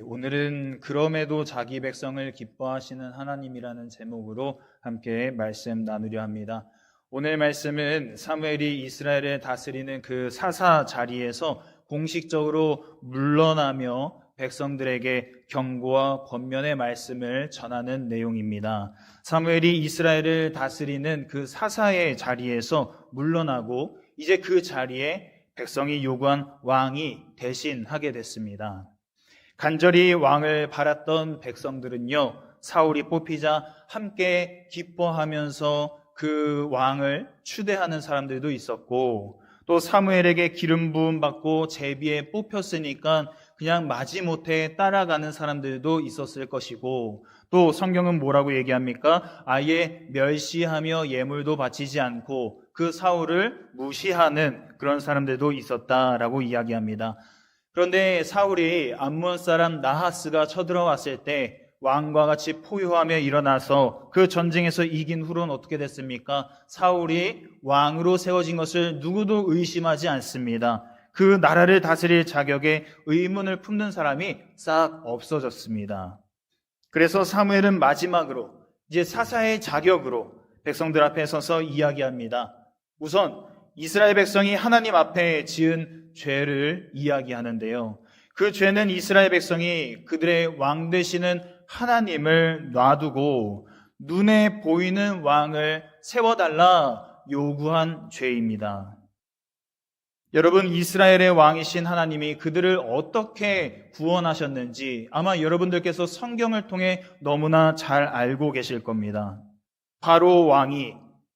오늘은 그럼에도 자기 백성을 기뻐하시는 하나님이라는 제목으로 함께 말씀 나누려 합니다. 오늘 말씀은 사무엘이 이스라엘을 다스리는 그 사사 자리에서 공식적으로 물러나며 백성들에게 경고와 권면의 말씀을 전하는 내용입니다. 사무엘이 이스라엘을 다스리는 그 사사의 자리에서 물러나고 이제 그 자리에 백성이 요구한 왕이 대신하게 됐습니다. 간절히 왕을 바랐던 백성들은요, 사울이 뽑히자 함께 기뻐하면서 그 왕을 추대하는 사람들도 있었고, 또 사무엘에게 기름 부음 받고 제비에 뽑혔으니까 그냥 마지못해 따라가는 사람들도 있었을 것이고, 또 성경은 뭐라고 얘기합니까? 아예 멸시하며 예물도 바치지 않고 그 사울을 무시하는 그런 사람들도 있었다라고 이야기합니다. 그런데 사울이 암몬 사람 나하스가 쳐들어왔을 때 왕과 같이 포효하며 일어나서 그 전쟁에서 이긴 후로는 어떻게 됐습니까? 사울이 왕으로 세워진 것을 누구도 의심하지 않습니다. 그 나라를 다스릴 자격에 의문을 품는 사람이 싹 없어졌습니다. 그래서 사무엘은 마지막으로 이제 사사의 자격으로 백성들 앞에 서서 이야기합니다. 우선 이스라엘 백성이 하나님 앞에 지은 죄를 이야기하는데요. 그 죄는 이스라엘 백성이 그들의 왕 되시는 하나님을 놔두고 눈에 보이는 왕을 세워달라 요구한 죄입니다. 여러분, 이스라엘의 왕이신 하나님이 그들을 어떻게 구원하셨는지 아마 여러분들께서 성경을 통해 너무나 잘 알고 계실 겁니다.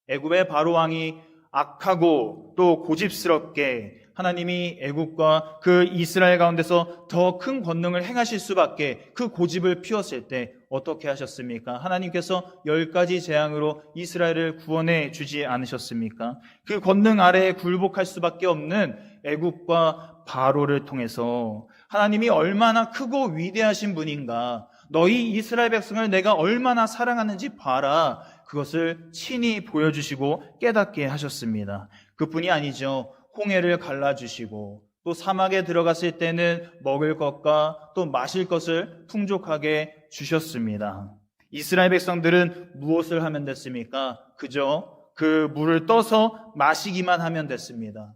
애굽의 바로 왕이 악하고 또 고집스럽게 하나님이 애굽과 그 이스라엘 가운데서 더 큰 권능을 행하실 수밖에 그 고집을 피웠을 때 어떻게 하셨습니까? 하나님께서 10가지 재앙으로 이스라엘을 구원해 주지 않으셨습니까? 그 권능 아래에 굴복할 수밖에 없는 애굽과 바로를 통해서 하나님이 얼마나 크고 위대하신 분인가, 너희 이스라엘 백성을 내가 얼마나 사랑하는지 봐라, 그것을 친히 보여주시고 깨닫게 하셨습니다. 그뿐이 아니죠. 홍해를 갈라주시고 또 사막에 들어갔을 때는 먹을 것과 또 마실 것을 풍족하게 주셨습니다. 이스라엘 백성들은 무엇을 하면 됐습니까? 그저 그 물을 떠서 마시기만 하면 됐습니다.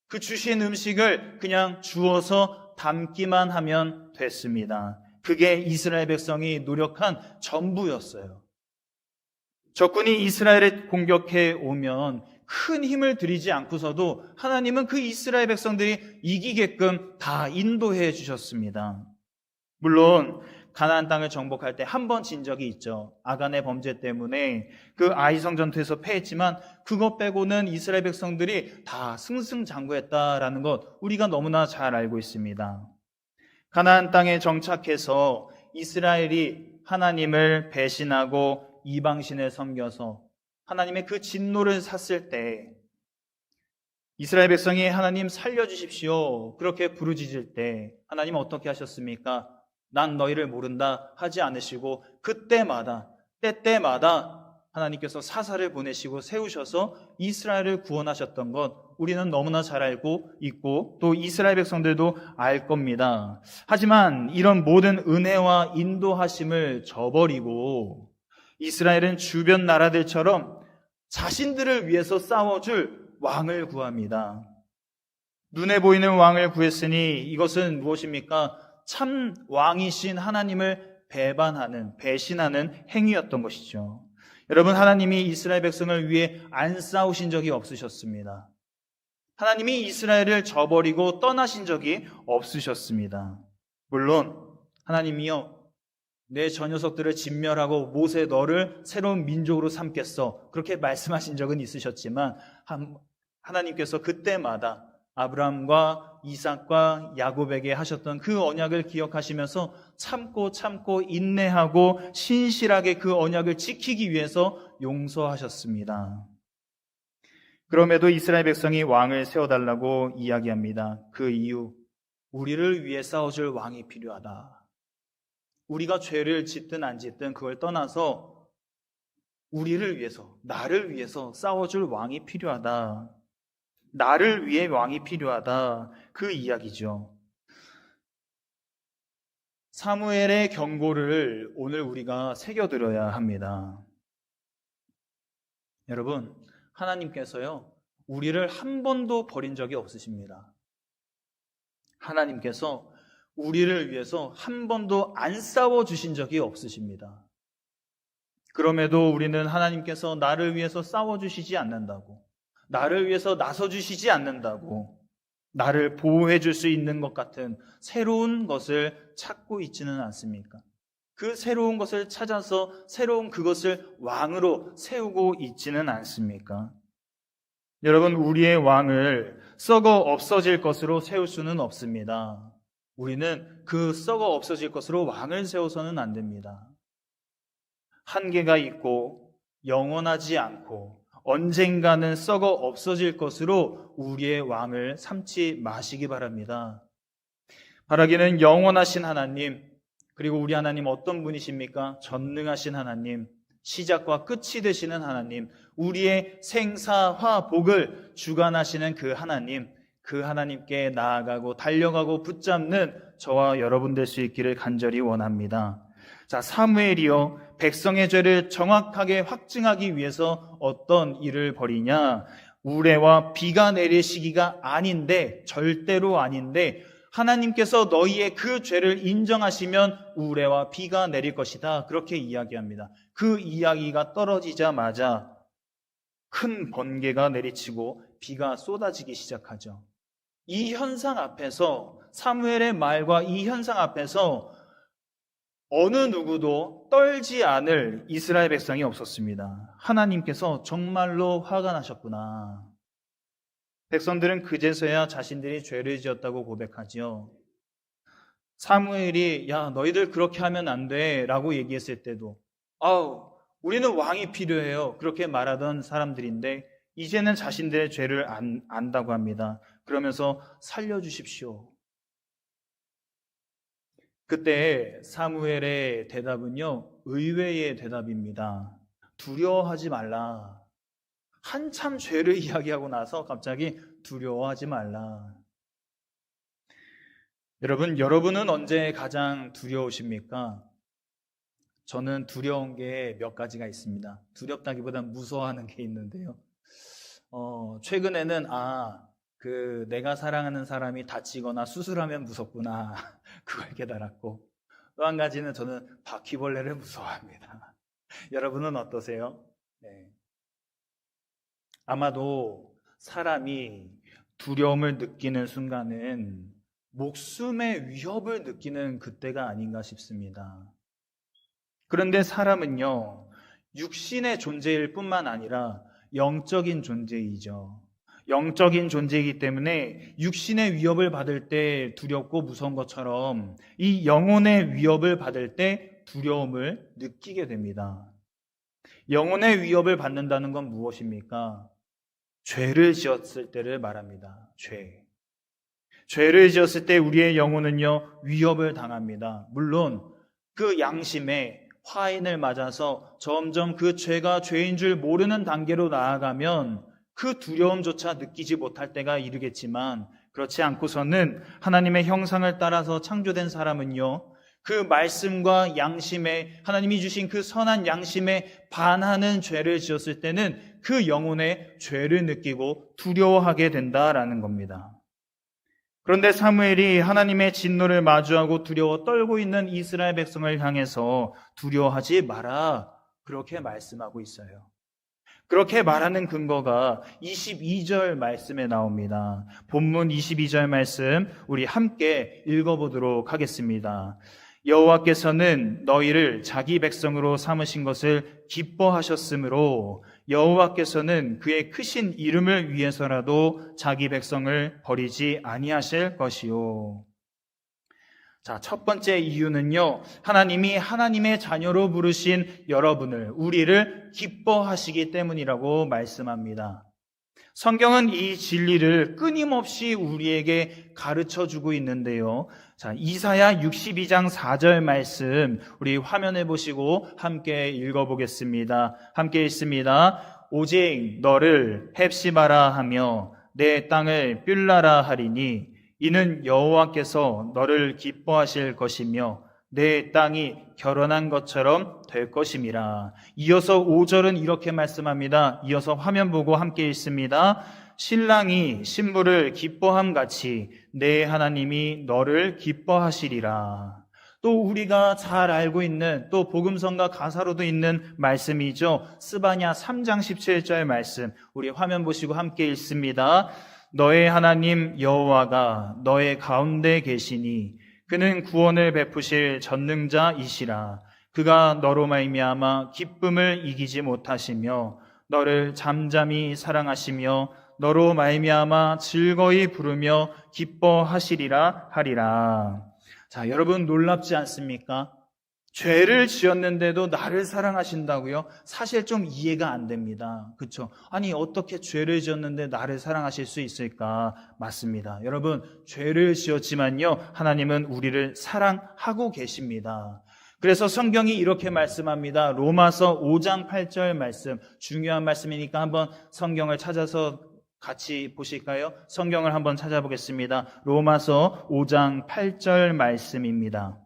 그 주신 음식을 그냥 주어서 담기만 하면 됐습니다. 그게 이스라엘 백성이 노력한 전부였어요. 적군이 이스라엘을 공격해 오면 큰 힘을 들이지 않고서도 하나님은 그 이스라엘 백성들이 이기게끔 다 인도해 주셨습니다. 물론 가나안 땅을 정복할 때 한 번 진 적이 있죠. 아간의 범죄 때문에 그 아이성 전투에서 패했지만 그것 빼고는 이스라엘 백성들이 다 승승장구했다라는 것 우리가 너무나 잘 알고 있습니다. 가나안 땅에 정착해서 이스라엘이 하나님을 배신하고 이방신을 섬겨서 하나님의 그 진노를 샀을 때 이스라엘 백성이 하나님 살려주십시오 그렇게 부르짖을 때 하나님은 어떻게 하셨습니까? 난 너희를 모른다 하지 않으시고 때때마다 하나님께서 사사를 보내시고 세우셔서 이스라엘을 구원하셨던 것 우리는 너무나 잘 알고 있고 또 이스라엘 백성들도 알 겁니다. 하지만 이런 모든 은혜와 인도하심을 저버리고 이스라엘은 주변 나라들처럼 자신들을 위해서 싸워줄 왕을 구합니다. 눈에 보이는 왕을 구했으니 이것은 무엇입니까? 참 왕이신 하나님을 배신하는 행위였던 것이죠. 여러분, 하나님이 이스라엘 백성을 위해 안 싸우신 적이 없으셨습니다. 하나님이 이스라엘을 저버리고 떠나신 적이 없으셨습니다. 물론 하나님이요, 내 저 녀석들을 진멸하고 모세 너를 새로운 민족으로 삼겠어 그렇게 말씀하신 적은 있으셨지만 하나님께서 그때마다 아브라함과 이삭과 야곱에게 하셨던 그 언약을 기억하시면서 참고 인내하고 신실하게 그 언약을 지키기 위해서 용서하셨습니다. 그럼에도 이스라엘 백성이 왕을 세워달라고 이야기합니다. 그 이유, 우리를 위해 싸워줄 왕이 필요하다. 우리가 죄를 짓든 안 짓든 그걸 떠나서 우리를 위해서, 나를 위해서 싸워줄 왕이 필요하다. 나를 위해 왕이 필요하다. 그 이야기죠. 사무엘의 경고를 오늘 우리가 새겨들어야 합니다. 여러분, 하나님께서요, 우리를 한 번도 버린 적이 없으십니다. 하나님께서 우리를 위해서 한 번도 안 싸워주신 적이 없으십니다. 그럼에도 우리는 하나님께서 나를 위해서 싸워주시지 않는다고, 나를 위해서 나서주시지 않는다고, 나를 보호해 줄 수 있는 것 같은 새로운 것을 찾고 있지는 않습니까? 그 새로운 것을 찾아서 새로운 그것을 왕으로 세우고 있지는 않습니까? 여러분, 우리의 왕을 썩어 없어질 것으로 세울 수는 없습니다. 우리는 그 썩어 없어질 것으로 왕을 세워서는 안 됩니다. 한계가 있고 영원하지 않고 언젠가는 썩어 없어질 것으로 우리의 왕을 삼지 마시기 바랍니다. 바라기는 영원하신 하나님, 그리고 우리 하나님 어떤 분이십니까? 전능하신 하나님, 시작과 끝이 되시는 하나님, 우리의 생사화 복을 주관하시는 그 하나님, 그 하나님께 나아가고 달려가고 붙잡는 저와 여러분 될 수 있기를 간절히 원합니다. 자, 사무엘이요, 백성의 죄를 정확하게 확증하기 위해서 어떤 일을 벌이냐? 우레와 비가 내릴 시기가 아닌데, 절대로 아닌데, 하나님께서 너희의 그 죄를 인정하시면 우레와 비가 내릴 것이다. 그렇게 이야기합니다. 그 이야기가 떨어지자마자 큰 번개가 내리치고 비가 쏟아지기 시작하죠. 이 현상 앞에서, 사무엘의 말과 이 현상 앞에서 어느 누구도 떨지 않을 이스라엘 백성이 없었습니다. 하나님께서 정말로 화가 나셨구나. 백성들은 그제서야 자신들이 죄를 지었다고 고백하지요. 사무엘이 야, 너희들 그렇게 하면 안 돼 라고 얘기했을 때도 우리는 왕이 필요해요. 그렇게 말하던 사람들인데 이제는 자신들의 죄를 안다고 합니다. 그러면서 살려주십시오. 그때 사무엘의 대답은요, 의외의 대답입니다. 두려워하지 말라. 한참 죄를 이야기하고 나서 갑자기 두려워하지 말라. 여러분은 언제 가장 두려우십니까? 저는 두려운 게 몇 가지가 있습니다. 두렵다기보단 무서워하는 게 있는데요. 최근에는 내가 사랑하는 사람이 다치거나 수술하면 무섭구나. 그걸 깨달았고, 또 한 가지는 저는 바퀴벌레를 무서워합니다. 여러분은 어떠세요? 네. 아마도 사람이 두려움을 느끼는 순간은 목숨의 위협을 느끼는 그때가 아닌가 싶습니다. 그런데 사람은요, 육신의 존재일 뿐만 아니라 영적인 존재이죠. 영적인 존재이기 때문에 육신의 위협을 받을 때 두렵고 무서운 것처럼 이 영혼의 위협을 받을 때 두려움을 느끼게 됩니다. 영혼의 위협을 받는다는 건 무엇입니까? 죄를 지었을 때를 말합니다. 죄를 지었을 때 우리의 영혼은요, 위협을 당합니다. 물론 그 양심에 화인을 맞아서 점점 그 죄가 죄인 줄 모르는 단계로 나아가면 그 두려움조차 느끼지 못할 때가 이르겠지만, 그렇지 않고서는 하나님의 형상을 따라서 창조된 사람은요, 그 말씀과 양심에, 하나님이 주신 그 선한 양심에 반하는 죄를 지었을 때는 그 영혼의 죄를 느끼고 두려워하게 된다라는 겁니다. 그런데 사무엘이 하나님의 진노를 마주하고 두려워 떨고 있는 이스라엘 백성을 향해서 두려워하지 마라, 그렇게 말씀하고 있어요. 그렇게 말하는 근거가 22절 말씀에 나옵니다. 본문 22절 말씀 우리 함께 읽어보도록 하겠습니다. 여호와께서는 너희를 자기 백성으로 삼으신 것을 기뻐하셨으므로 여호와께서는 그의 크신 이름을 위해서라도 자기 백성을 버리지 아니하실 것이요. 자, 첫 번째 이유는요, 하나님이 하나님의 자녀로 부르신 여러분을, 우리를 기뻐하시기 때문이라고 말씀합니다. 성경은 이 진리를 끊임없이 우리에게 가르쳐주고 있는데요. 자, 이사야 62장 4절 말씀 우리 화면에 보시고 함께 읽어보겠습니다. 함께 읽습니다. 오직 너를 헵시바라 하며 내 땅을 뷸라라 하리니 이는 여호와께서 너를 기뻐하실 것이며 내 땅이 결혼한 것처럼 될 것임이라. 이어서 5절은 이렇게 말씀합니다. 이어서 화면 보고 함께 읽습니다. 신랑이 신부를 기뻐함 같이 내 하나님이 너를 기뻐하시리라. 또 우리가 잘 알고 있는 또 복음성가 가사로도 있는 말씀이죠. 스바냐 3장 17절 말씀, 우리 화면 보시고 함께 읽습니다. 너의 하나님 여호와가 너의 가운데 계시니 그는 구원을 베푸실 전능자이시라. 그가 너로 말미암아 기쁨을 이기지 못하시며 너를 잠잠히 사랑하시며 너로 말미암아 즐거이 부르며 기뻐하시리라 하리라. 자, 여러분 놀랍지 않습니까? 죄를 지었는데도 나를 사랑하신다고요? 사실 좀 이해가 안 됩니다. 그렇죠? 아니 어떻게 죄를 지었는데 나를 사랑하실 수 있을까? 맞습니다. 여러분 죄를 지었지만요 하나님은 우리를 사랑하고 계십니다. 그래서 성경이 이렇게 말씀합니다. 로마서 5장 8절 말씀, 중요한 말씀이니까 한번 성경을 찾아서 같이 보실까요? 성경을 한번 찾아보겠습니다. 로마서 5장 8절 말씀입니다.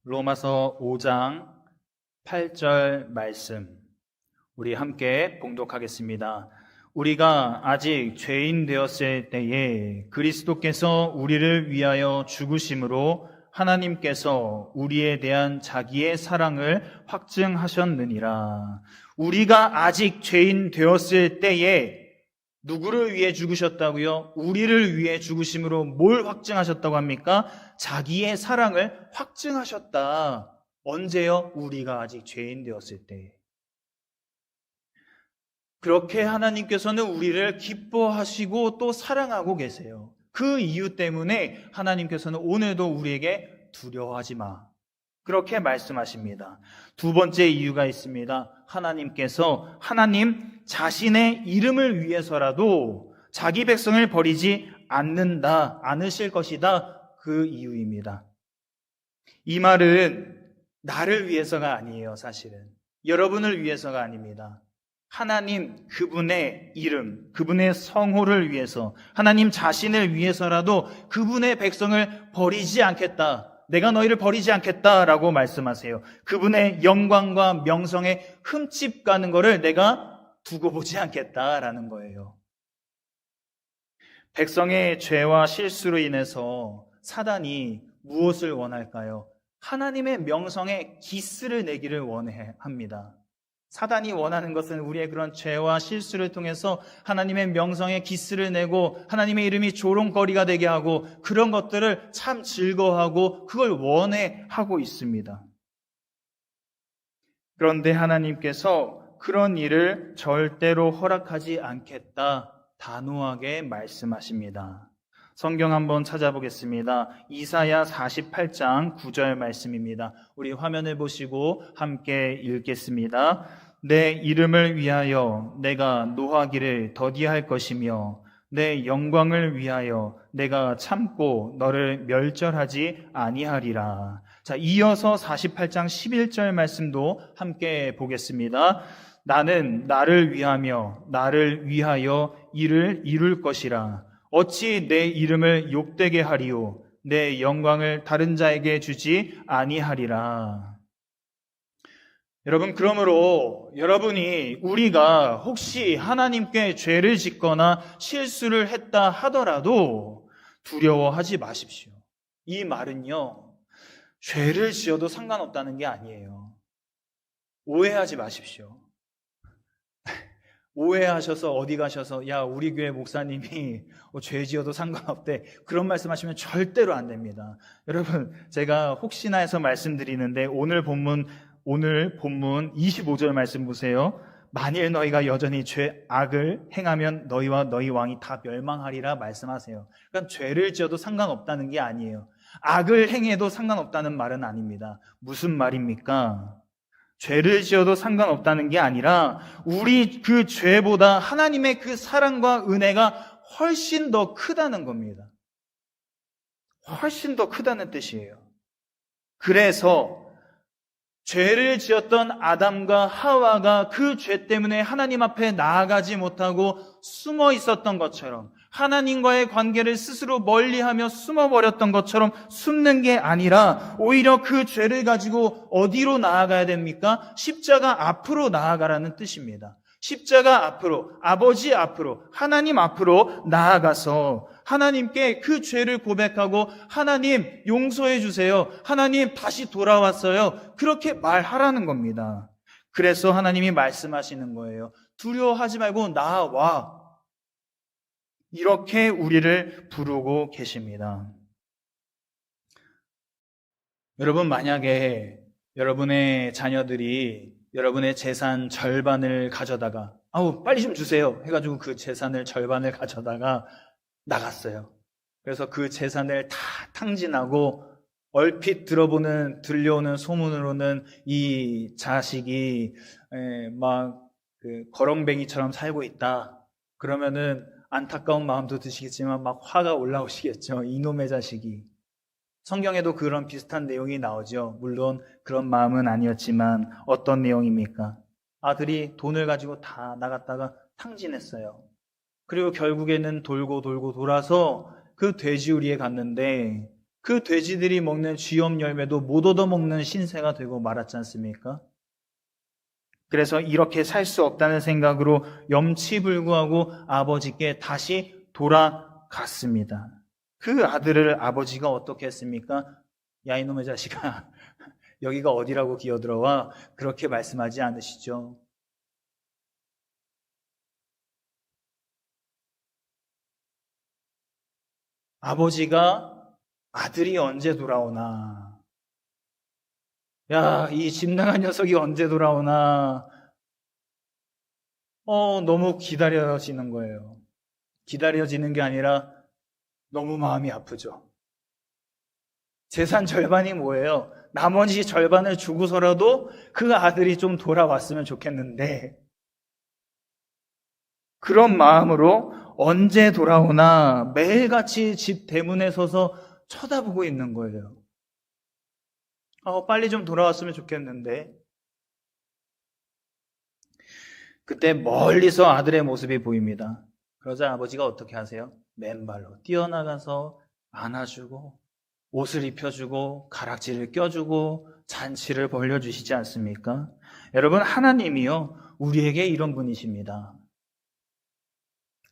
로마서 5장 8절 말씀, 우리 함께 봉독하겠습니다. 우리가 아직 죄인 되었을 때에 그리스도께서 우리를 위하여 죽으심으로 하나님께서 우리에 대한 자기의 사랑을 확증하셨느니라. 우리가 아직 죄인 되었을 때에 누구를 위해 죽으셨다고요? 우리를 위해 죽으심으로 뭘 확증하셨다고 합니까? 자기의 사랑을 확증하셨다. 언제요? 우리가 아직 죄인 되었을 때. 그렇게 하나님께서는 우리를 기뻐하시고 또 사랑하고 계세요. 그 이유 때문에 하나님께서는 오늘도 우리에게 두려워하지 마, 그렇게 말씀하십니다. 두 번째 이유가 있습니다. 하나님께서 하나님 자신의 이름을 위해서라도 자기 백성을 버리지 않으실 것이다. 그 이유입니다. 이 말은 나를 위해서가 아니에요. 사실은 여러분을 위해서가 아닙니다. 하나님 그분의 이름, 그분의 성호를 위해서, 하나님 자신을 위해서라도 그분의 백성을 버리지 않겠다. 내가 너희를 버리지 않겠다라고 말씀하세요. 그분의 영광과 명성에 흠집 가는 것을 내가 두고 보지 않겠다라는 거예요. 백성의 죄와 실수로 인해서 사단이 무엇을 원할까요? 하나님의 명성에 기스를 내기를 원합니다. 사단이 원하는 것은 우리의 그런 죄와 실수를 통해서 하나님의 명성에 기스를 내고 하나님의 이름이 조롱거리가 되게 하고 그런 것들을 참 즐거워하고 그걸 원해하고 있습니다. 그런데 하나님께서 그런 일을 절대로 허락하지 않겠다 단호하게 말씀하십니다. 성경 한번 찾아보겠습니다. 이사야 48장 9절 말씀입니다. 우리 화면을 보시고 함께 읽겠습니다. 내 이름을 위하여 내가 노하기를 더디할 것이며 내 영광을 위하여 내가 참고 너를 멸절하지 아니하리라. 자, 이어서 48장 11절 말씀도 함께 보겠습니다. 나는 나를 위하여 일을 이룰 것이라. 어찌 내 이름을 욕되게 하리요 내 영광을 다른 자에게 주지 아니하리라. 여러분, 그러므로 우리가 혹시 하나님께 죄를 짓거나 실수를 했다 하더라도 두려워하지 마십시오. 이 말은요, 죄를 지어도 상관없다는 게 아니에요. 오해하지 마십시오. 오해하셔서 어디 가셔서 야 우리 교회 목사님이 죄 지어도 상관없대, 그런 말씀하시면 절대로 안 됩니다. 여러분, 제가 혹시나 해서 말씀드리는데 오늘 본문 25절 말씀 보세요. 만일 너희가 여전히 악을 행하면 너희와 너희 왕이 다 멸망하리라 말씀하세요. 그러니까 죄를 지어도 상관없다는 게 아니에요. 악을 행해도 상관없다는 말은 아닙니다. 무슨 말입니까? 죄를 지어도 상관없다는 게 아니라 우리 그 죄보다 하나님의 그 사랑과 은혜가 훨씬 더 크다는 겁니다. 훨씬 더 크다는 뜻이에요. 그래서 죄를 지었던 아담과 하와가 그 죄 때문에 하나님 앞에 나아가지 못하고 숨어 있었던 것처럼 하나님과의 관계를 스스로 멀리하며 숨어버렸던 것처럼 숨는 게 아니라 오히려 그 죄를 가지고 어디로 나아가야 됩니까? 십자가 앞으로 나아가라는 뜻입니다. 십자가 앞으로, 아버지 앞으로, 하나님 앞으로 나아가서 하나님께 그 죄를 고백하고 하나님 용서해 주세요. 하나님 다시 돌아왔어요. 그렇게 말하라는 겁니다. 그래서 하나님이 말씀하시는 거예요. 두려워하지 말고 나와. 이렇게 우리를 부르고 계십니다. 여러분, 만약에 여러분의 자녀들이 여러분의 재산 절반을 가져다가 빨리 좀 주세요 해가지고 그 재산을 절반을 가져다가 나갔어요. 그래서 그 재산을 다 탕진하고 얼핏 들려오는 소문으로는 이 자식이 막 거렁뱅이처럼 살고 있다. 그러면은 안타까운 마음도 드시겠지만 막 화가 올라오시겠죠. 이놈의 자식이. 성경에도 그런 비슷한 내용이 나오죠. 물론 그런 마음은 아니었지만 어떤 내용입니까? 아들이 돈을 가지고 다 나갔다가 탕진했어요. 그리고 결국에는 돌고 돌아서 그 돼지우리에 갔는데 그 돼지들이 먹는 쥐염 열매도 못 얻어먹는 신세가 되고 말았지 않습니까? 그래서 이렇게 살 수 없다는 생각으로 염치불구하고 아버지께 다시 돌아갔습니다. 그 아들을 아버지가 어떻게 했습니까? 야, 이놈의 자식아, 여기가 어디라고 기어들어와? 그렇게 말씀하지 않으시죠? 아버지가 아들이 언제 돌아오나? 야, 이 짐승한 녀석이 언제 돌아오나? 너무 기다려지는 거예요. 기다려지는 게 아니라 너무 마음이 아프죠. 재산 절반이 뭐예요? 나머지 절반을 주고서라도 그 아들이 좀 돌아왔으면 좋겠는데 그런 마음으로 언제 돌아오나 매일같이 집 대문에 서서 쳐다보고 있는 거예요. 빨리 좀 돌아왔으면 좋겠는데 그때 멀리서 아들의 모습이 보입니다. 그러자 아버지가 어떻게 하세요? 맨발로 뛰어나가서 안아주고 옷을 입혀주고 가락지를 껴주고 잔치를 벌려주시지 않습니까? 여러분, 하나님이요 우리에게 이런 분이십니다.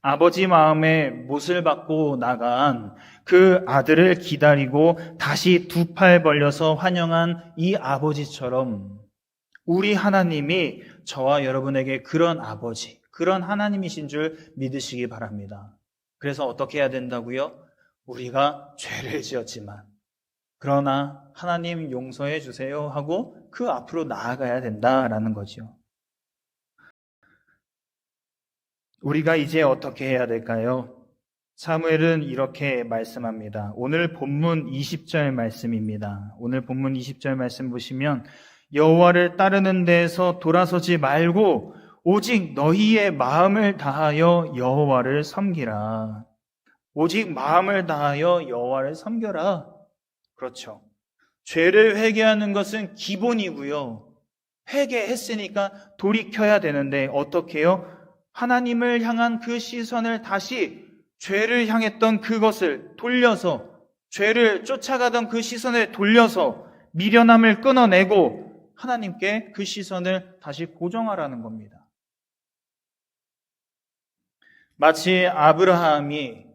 아버지 마음에 못을 받고 나간 그 아들을 기다리고 다시 두 팔 벌려서 환영한 이 아버지처럼 우리 하나님이 저와 여러분에게 그런 아버지, 그런 하나님이신 줄 믿으시기 바랍니다. 그래서 어떻게 해야 된다고요? 우리가 죄를 지었지만 그러나 하나님 용서해 주세요 하고 그 앞으로 나아가야 된다라는 거죠. 우리가 이제 어떻게 해야 될까요? 사무엘은 이렇게 말씀합니다. 오늘 본문 20절 말씀입니다. 오늘 본문 20절 말씀 보시면 여호와를 따르는 데에서 돌아서지 말고 오직 너희의 마음을 다하여 여호와를 섬기라. 오직 마음을 다하여 여호와를 섬겨라. 그렇죠. 죄를 회개하는 것은 기본이고요. 회개했으니까 돌이켜야 되는데 어떻게 해요? 하나님을 향한 그 시선을 다시 죄를 향했던 그것을 돌려서 죄를 쫓아가던 그 시선을 돌려서 미련함을 끊어내고 하나님께 그 시선을 다시 고정하라는 겁니다. 마치 아브라함이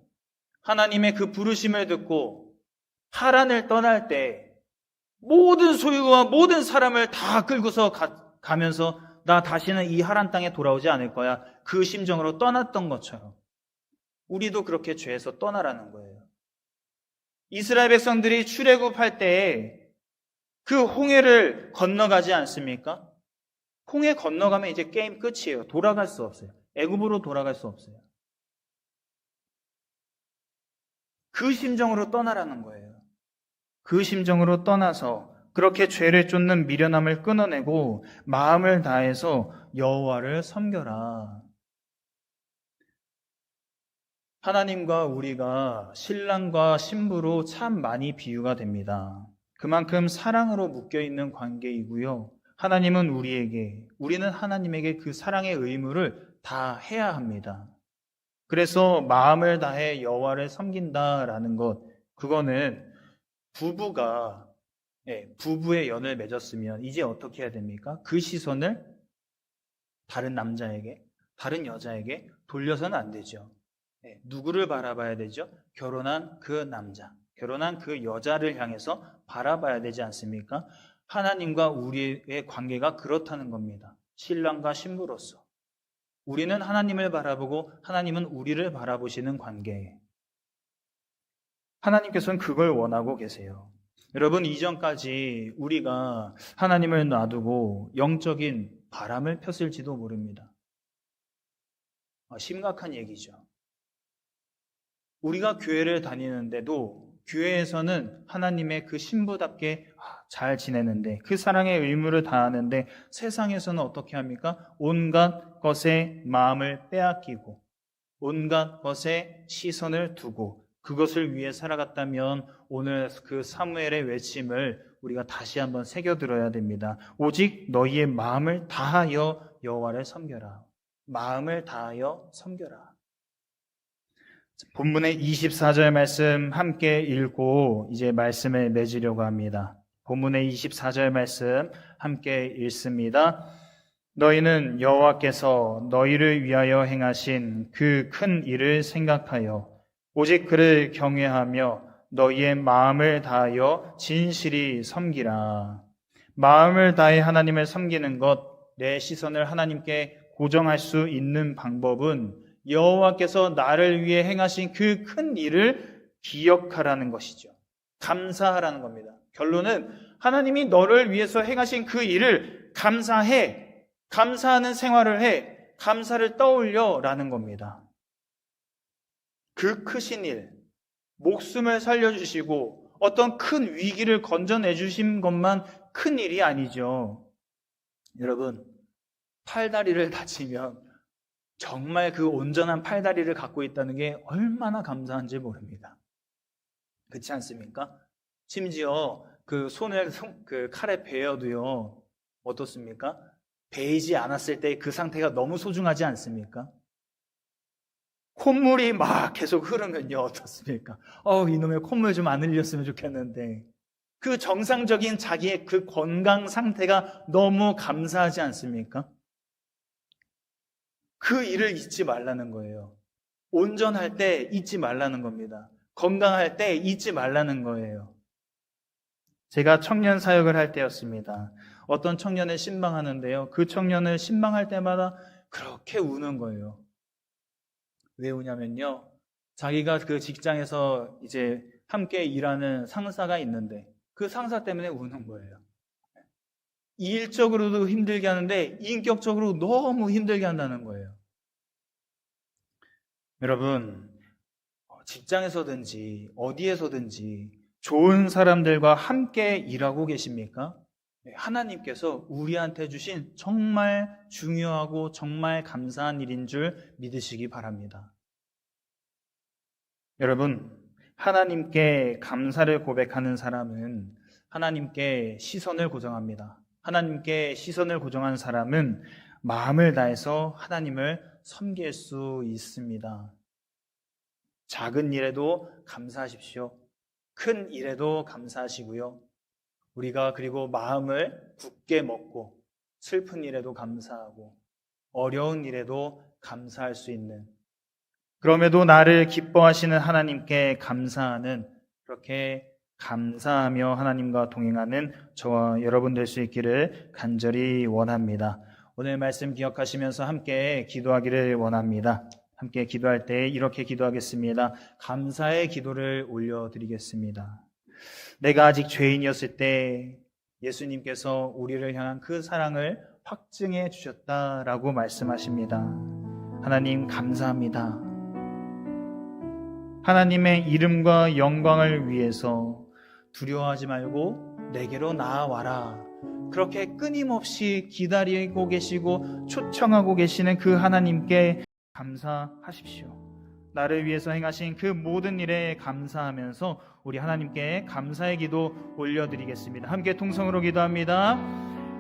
하나님의 그 부르심을 듣고 하란을 떠날 때 모든 소유와 모든 사람을 다 끌고서 가면서 나 다시는 이 하란 땅에 돌아오지 않을 거야. 그 심정으로 떠났던 것처럼 우리도 그렇게 죄에서 떠나라는 거예요. 이스라엘 백성들이 출애굽할 때에 그 홍해를 건너가지 않습니까? 홍해 건너가면 이제 게임 끝이에요. 돌아갈 수 없어요. 애굽으로 돌아갈 수 없어요. 그 심정으로 떠나라는 거예요. 그 심정으로 떠나서 그렇게 죄를 쫓는 미련함을 끊어내고 마음을 다해서 여호와를 섬겨라. 하나님과 우리가 신랑과 신부로 참 많이 비유가 됩니다. 그만큼 사랑으로 묶여있는 관계이고요. 하나님은 우리는 하나님에게 그 사랑의 의무를 다 해야 합니다. 그래서 마음을 다해 여호와를 섬긴다라는 것, 그거는 부부의 연을 맺었으면 이제 어떻게 해야 됩니까? 그 시선을 다른 남자에게, 다른 여자에게 돌려서는 안 되죠. 누구를 바라봐야 되죠? 결혼한 그 남자, 결혼한 그 여자를 향해서 바라봐야 되지 않습니까? 하나님과 우리의 관계가 그렇다는 겁니다. 신랑과 신부로서 우리는 하나님을 바라보고 하나님은 우리를 바라보시는 관계. 하나님께서는 그걸 원하고 계세요. 여러분, 이전까지 우리가 하나님을 놔두고 영적인 바람을 폈을지도 모릅니다. 심각한 얘기죠. 우리가 교회를 다니는데도 교회에서는 하나님의 그 신부답게 잘 지내는데, 그 사랑의 의무를 다하는데, 세상에서는 어떻게 합니까? 온갖 것에 마음을 빼앗기고 온갖 것에 시선을 두고 그것을 위해 살아갔다면 오늘 그 사무엘의 외침을 우리가 다시 한번 새겨들어야 됩니다. 오직 너희의 마음을 다하여 여호와를 섬겨라. 마음을 다하여 섬겨라. 본문의 24절 말씀 함께 읽고 이제 말씀을 맺으려고 합니다. 본문의 24절 말씀 함께 읽습니다. 너희는 여호와께서 너희를 위하여 행하신 그 큰 일을 생각하여 오직 그를 경외하며 너희의 마음을 다하여 진실이 섬기라. 마음을 다해 하나님을 섬기는 것, 내 시선을 하나님께 고정할 수 있는 방법은 여호와께서 나를 위해 행하신 그 큰 일을 기억하라는 것이죠. 감사하라는 겁니다. 결론은 하나님이 너를 위해서 행하신 그 일을 감사해, 감사하는 생활을 해, 감사를 떠올려라는 겁니다. 그 크신 일, 목숨을 살려주시고 어떤 큰 위기를 건져내주신 것만 큰 일이 아니죠. 여러분, 팔다리를 다치면 정말 그 온전한 팔다리를 갖고 있다는 게 얼마나 감사한지 모릅니다. 그렇지 않습니까? 심지어 그 손을 그 칼에 베어도요, 어떻습니까? 베이지 않았을 때 그 상태가 너무 소중하지 않습니까? 콧물이 막 계속 흐르면요, 어떻습니까? 이놈의 콧물 좀 안 흘렸으면 좋겠는데, 그 정상적인 자기의 그 건강 상태가 너무 감사하지 않습니까? 그 일을 잊지 말라는 거예요. 온전할 때 잊지 말라는 겁니다. 건강할 때 잊지 말라는 거예요. 제가 청년 사역을 할 때였습니다. 어떤 청년을 신방하는데요, 그 청년을 신방할 때마다 그렇게 우는 거예요. 왜 우냐면요, 자기가 그 직장에서 이제 함께 일하는 상사가 있는데 그 상사 때문에 우는 거예요. 일적으로도 힘들게 하는데 인격적으로 너무 힘들게 한다는 거예요. 여러분, 직장에서든지 어디에서든지 좋은 사람들과 함께 일하고 계십니까? 하나님께서 우리한테 주신 정말 중요하고 정말 감사한 일인 줄 믿으시기 바랍니다. 여러분, 하나님께 감사를 고백하는 사람은 하나님께 시선을 고정합니다. 하나님께 시선을 고정한 사람은 마음을 다해서 하나님을 섬길 수 있습니다. 작은 일에도 감사하십시오. 큰 일에도 감사하시고요. 우리가 그리고 마음을 굳게 먹고 슬픈 일에도 감사하고 어려운 일에도 감사할 수 있는, 그럼에도 나를 기뻐하시는 하나님께 감사하는, 그렇게 감사하며 하나님과 동행하는 저와 여러분 될 수 있기를 간절히 원합니다. 오늘 말씀 기억하시면서 함께 기도하기를 원합니다. 함께 기도할 때 이렇게 기도하겠습니다. 감사의 기도를 올려드리겠습니다. 내가 아직 죄인이었을 때 예수님께서 우리를 향한 그 사랑을 확증해 주셨다라고 말씀하십니다. 하나님 감사합니다. 하나님의 이름과 영광을 위해서 두려워하지 말고 내게로 나아와라. 그렇게 끊임없이 기다리고 계시고 초청하고 계시는 그 하나님께 감사하십시오. 나를 위해서 행하신 그 모든 일에 감사하면서 우리 하나님께 감사의 기도 올려드리겠습니다. 함께 통성으로 기도합니다.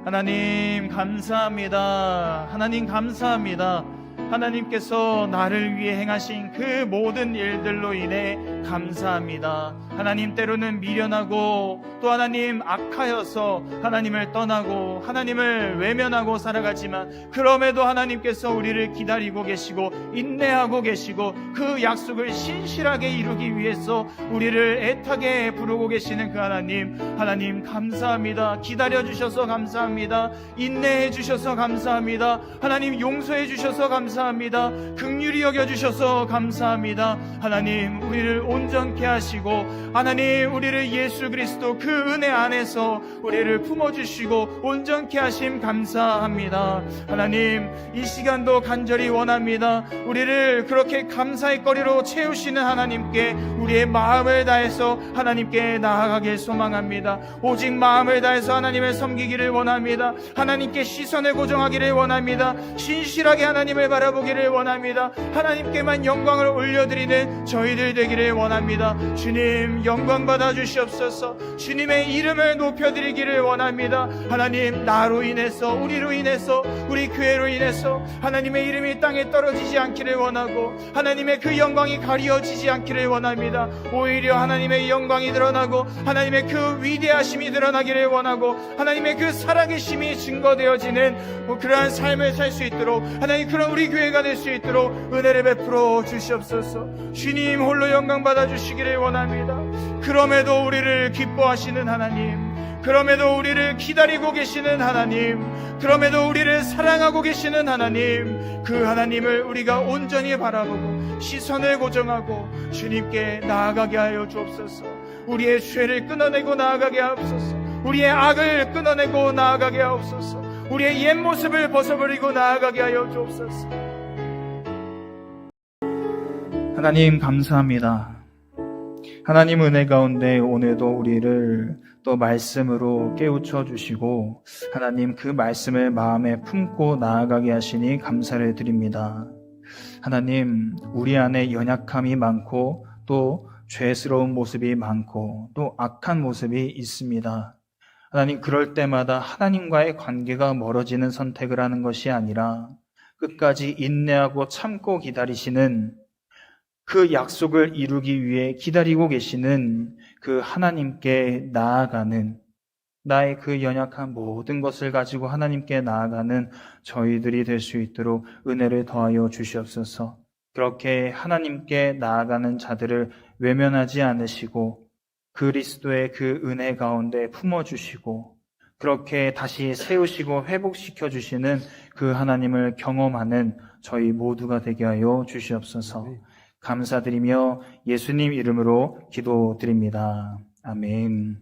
하나님 감사합니다. 하나님 감사합니다. 하나님께서 나를 위해 행하신 그 모든 일들로 인해 감사합니다. 하나님, 때로는 미련하고 또 하나님 악하여서 하나님을 떠나고 하나님을 외면하고 살아가지만 그럼에도 하나님께서 우리를 기다리고 계시고 인내하고 계시고 그 약속을 신실하게 이루기 위해서 우리를 애타게 부르고 계시는 그 하나님 감사합니다. 기다려 주셔서 감사합니다. 인내해 주셔서 감사합니다. 하나님, 용서해 주셔서 감사합니다. 긍휼히 여겨 주셔서 감사합니다. 하나님, 우리를 온전케 하시고 하나님, 우리를 예수 그리스도 그 은혜 안에서 우리를 품어주시고 온전케 하심 감사합니다. 하나님, 이 시간도 간절히 원합니다. 우리를 그렇게 감사의 거리로 채우시는 하나님께 우리의 마음을 다해서 하나님께 나아가길 소망합니다. 오직 마음을 다해서 하나님을 섬기기를 원합니다. 하나님께 시선을 고정하기를 원합니다. 신실하게 하나님을 바라보기를 원합니다. 하나님께만 영광을 올려드리는 저희들 되기를 원합니다. 주님, 영광 받아 주시옵소서. 주님의 이름을 높여드리기를 원합니다. 하나님, 나로 인해서, 우리로 인해서, 우리 교회로 인해서 하나님의 이름이 땅에 떨어지지 않기를 원하고 하나님의 그 영광이 가려지지 않기를 원합니다. 오히려 하나님의 영광이 드러나고 하나님의 그 위대하심이 드러나기를 원하고 하나님의 그 살아계심이 증거되어지는 그러한 삶을 살 수 있도록 하나님, 그런 우리 교회가 될 수 있도록 은혜를 베풀어 주시옵소서. 주님 홀로 영광 받아 주시기를 원합니다. 그럼에도 우리를 기뻐하시는 하나님, 그럼에도 우리를 기다리고 계시는 하나님, 그럼에도 우리를 사랑하고 계시는 하나님, 그 하나님을 우리가 온전히 바라보고 시선을 고정하고 주님께 나아가게 하여 주옵소서. 우리의 죄를 끊어내고 나아가게 하옵소서. 우리의 악을 끊어내고 나아가게 하옵소서. 우리의 옛 모습을 벗어버리고 나아가게 하여 주옵소서. 하나님, 감사합니다. 하나님, 은혜 가운데 오늘도 우리를 또 말씀으로 깨우쳐 주시고 하나님, 그 말씀을 마음에 품고 나아가게 하시니 감사를 드립니다. 하나님, 우리 안에 연약함이 많고 또 죄스러운 모습이 많고 또 악한 모습이 있습니다. 하나님, 그럴 때마다 하나님과의 관계가 멀어지는 선택을 하는 것이 아니라 끝까지 인내하고 참고 기다리시는 그 약속을 이루기 위해 기다리고 계시는 그 하나님께 나아가는, 나의 그 연약한 모든 것을 가지고 하나님께 나아가는 저희들이 될 수 있도록 은혜를 더하여 주시옵소서. 그렇게 하나님께 나아가는 자들을 외면하지 않으시고 그리스도의 그 은혜 가운데 품어주시고 그렇게 다시 세우시고 회복시켜 주시는 그 하나님을 경험하는 저희 모두가 되게 하여 주시옵소서. 감사드리며 예수님 이름으로 기도드립니다. 아멘.